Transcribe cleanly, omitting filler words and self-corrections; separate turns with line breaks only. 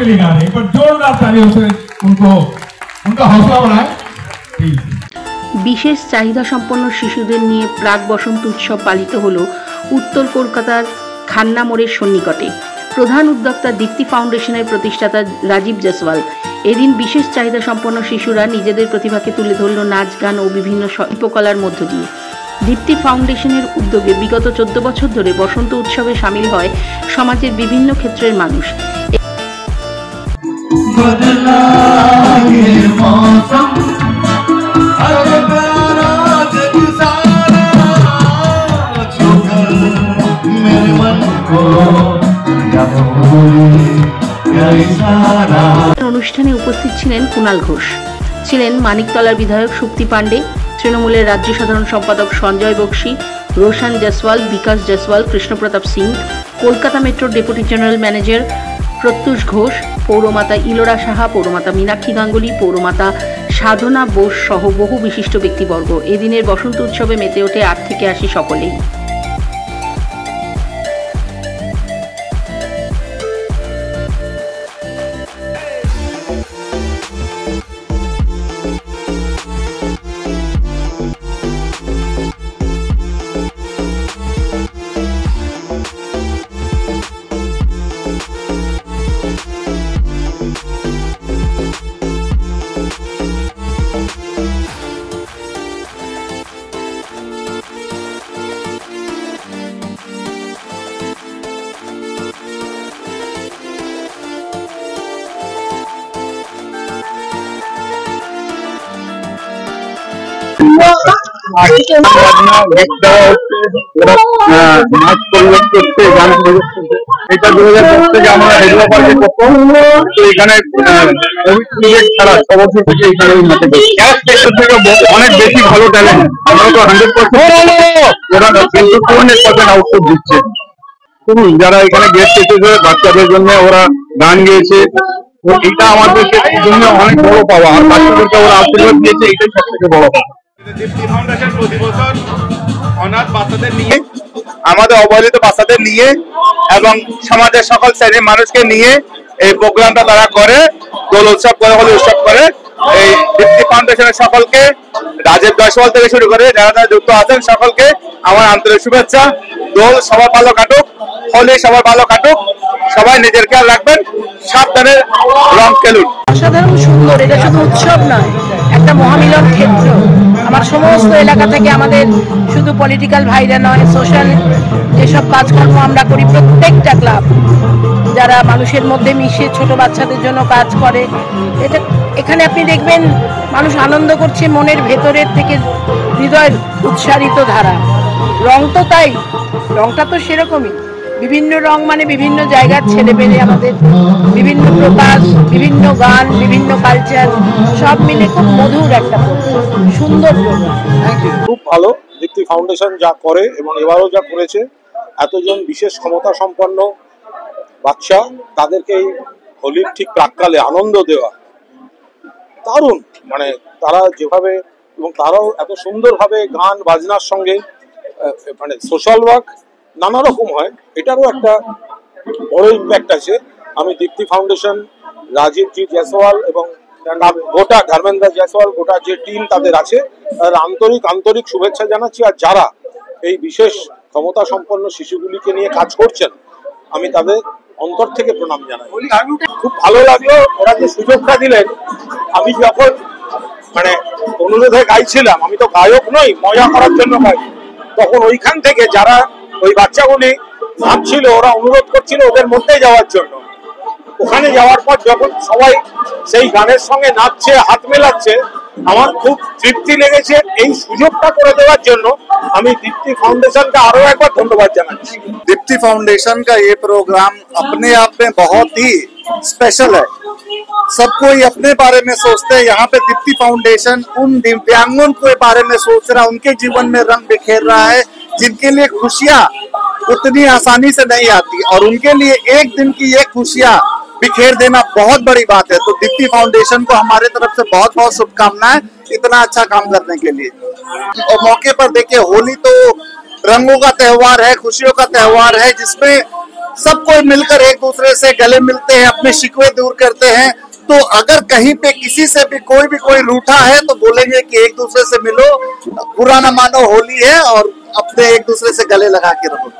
के लिए गा रहे हैं, एक बार जोरदार तालियों से उनको उनका हौसला बढ़ाएं प्लीज।
বিশেষ চাহিদা সম্পন্ন শিশুদের নিয়ে প্রাক বসন্ত উৎসব পালিত হলো উত্তর কলকাতার খান্না মোড়ের সন্নিকটে। প্রধান উদ্যোক্তা দীপ্তি ফাউন্ডেশনের প্রতিষ্ঠাতা রাজীব জয়সওয়াল এদিন বিশেষ চাহিদা সম্পন্ন শিশুরা নিজেদের প্রতিভাকে তুলে ধরল নাচ গান ও বিভিন্ন শিল্পকলার মধ্য দিয়ে। দীপ্তি ফাউন্ডেশনের উদ্যোগে বিগত 14 বছর ধরে বসন্ত উৎসবে সামিল হয় সমাজের বিভিন্ন ক্ষেত্রের মানুষ। অনুষ্ঠানে উপস্থিত ছিলেন কুণাল ঘোষ, ছিলেন মানিকতলার বিধায়ক সুপ্তি পাণ্ডে, তৃণমূলের রাজ্য সাধারণ সম্পাদক সঞ্জয় বক্সি, রোশন জয়সওয়াল, বিকাশ জয়সওয়াল, কৃষ্ণপ্রতাপ সিং, কলকাতা মেট্রোর deputy general manager Pratyush Ghosh, পৌরমাতা ইলোরা সাহা, পৌরমাতা মীনাক্ষী গাঙ্গুলি, পৌরমাতা সাধনা বোস সহ বহু বিশিষ্ট ব্যক্তিবর্গ। এদিনের বসন্ত উৎসবে মেতে ওঠে 8 থেকে 80 সকলেই।
নাচ পরিবেশ করতে, গান পরিবেশ করতে, এটা 2010 থেকে আমরা হেডুয়া পার্কে করতাম। তো এখানে ছাড়া সবচেয়ে থেকে এখানে থেকে অনেক বেশি ভালো ট্যালেন্ট। আমরা তো 100% ওরা কিন্তু 200% আউটপুট দিচ্ছে। যারা এখানে গেস্ট এসেছে বাচ্চাদের জন্য ওরা গান গেয়েছে, তো এটা আমাদের জন্য অনেক বড় পাওয়া। আর বাচ্চাদেরকে ওরা আশীর্বাদ দিয়েছে, এটাই সব থেকে বড় পাওয়া।
দীপ্তি ফাউন্ডেশন প্রতি বছর অনাথ বাচ্চাদের নিয়ে, আমাদের অবহেলিত বাচ্চাদের নিয়ে এবং সমাজের সকল শ্রেণীর মানুষকে নিয়ে এই প্রোগ্রামটা তারা করে, দোল উৎসব করে, হোলি উৎসব করে। এই দীপ্তি ফাউন্ডেশনের সকলকে, রাজীব জয়সওয়াল থেকে শুরু করে যারা যারা যুক্ত আছেন সকলকে আমার আন্তরিক শুভেচ্ছা। দোল সবার ভালো কাটুক, হোলি সবার ভালো কাটুক, সবাই নিজের খেয়াল রাখবেন, সাবধানে রং খেলুন।
অসাধারণ সুন্দর, এটা শুধু উৎসব নয়, একটা মহামিলন ক্ষেত্র। আমার সমস্ত এলাকা থেকে, আমাদের শুধু পলিটিক্যাল ভাইরা নয়, সোশ্যাল যেসব কাজকর্ম আমরা করি, প্রত্যেকটা ক্লাব যারা মানুষের মধ্যে মিশে ছোট বাচ্চাদের জন্য কাজ করে, এটা এখানে আপনি দেখবেন মানুষ আনন্দ করছে মনের ভেতরের থেকে, হৃদয়ের উৎসারিত ধারা। রং তো তাই, রংটা তো সেরকমই, বিভিন্ন রং মানে বিভিন্ন জায়গার ছেলে পেলে, আমাদের বিভিন্ন প্রকাশ, বিভিন্ন গান, বিভিন্ন কালচার সব মিলে খুব মধুর একটা সুন্দর প্রোগ্রাম।
খুব ভালো দীপ্তি ফাউন্ডেশন যা করে এবং এবারও যা করেছে, এতজন বিশেষ ক্ষমতা সম্পন্ন বাচ্চা তাদেরকে এই হোলির ঠিক প্রাককালে আনন্দ দেওয়া দারুণ। মানে তারা যেভাবে, এবং তারাও এত সুন্দরভাবে গান বাজনার সঙ্গে, মানে সোশ্যাল ওয়ার্ক নানা রকম হয়, এটারও একটা বড় ইম্প্যাক্ট আছে। আমি দীপ্তি ফাউন্ডেশন, রাজীব জি জয়সওয়াল এবং গোটা ধর্মেন্দ্র জয়সওয়াল, গোটা যে টিম তাদের আছে, তাদের আন্তরিক শুভেচ্ছা জানাচ্ছি। আর যারা এই বিশেষ ক্ষমতা সম্পন্ন শিশুগুলিকে নিয়ে কাজ করছেন, আমি তাদের অন্তর থেকে প্রণাম জানাই। খুব ভালো লাগলো ওরা যে সুযোগটা দিলেন। আমি যখন মানে অনুরোধে গাইছিলাম, আমি তো গায়ক নই, মজা করার জন্য গাই, তখন ওইখান থেকে যারা ওই বাচ্চাগুলি নাচছিল, ওরা অনুরোধ করছিল ওদের মধ্যে যাওয়ার জন্য। ওখানে যাওয়ার পর যখন সবাই সেই গানের সঙ্গে নাচছে, হাত মেলাচ্ছে, আমার খুব তৃপ্তি লেগেছে। এই সুযোগটা করে দেওয়ার জন্য আমি দীপ্তি ফাউন্डेशन का আরো একবার ধন্যবাদ জানাচ্ছি।
दीप्ति फाउंडेशन का ये प्रोग्राम अपने आप में बहुत ही स्पेशल है। सब कोई अपने बारे में सोचते हैं, यहाँ पे दीप्ति फाउंडेशन उन दिव्यांगों के बारे में सोच रहा है, उनके जीवन में रंग बिखेर रहा है, जिनके लिए खुशियाँ उतनी आसानी से नहीं आती, और उनके लिए एक दिन की ये खुशियाँ बिखेर देना बहुत बड़ी बात है। तो दीप्ति फाउंडेशन को हमारे तरफ से बहुत बहुत शुभकामनाएं इतना अच्छा काम करने के लिए। और मौके पर देखिए, होली तो रंगों का त्योहार है, खुशियों का त्योहार है, जिसमें सब कोई मिलकर एक दूसरे से गले मिलते हैं, अपने शिकवे दूर करते हैं। तो अगर कहीं पे किसी से भी कोई रूठा है तो बोलेंगे कि एक दूसरे से मिलो, बुरा ना मानो, होली है, और अपने एक दूसरे से गले लगा के रहो।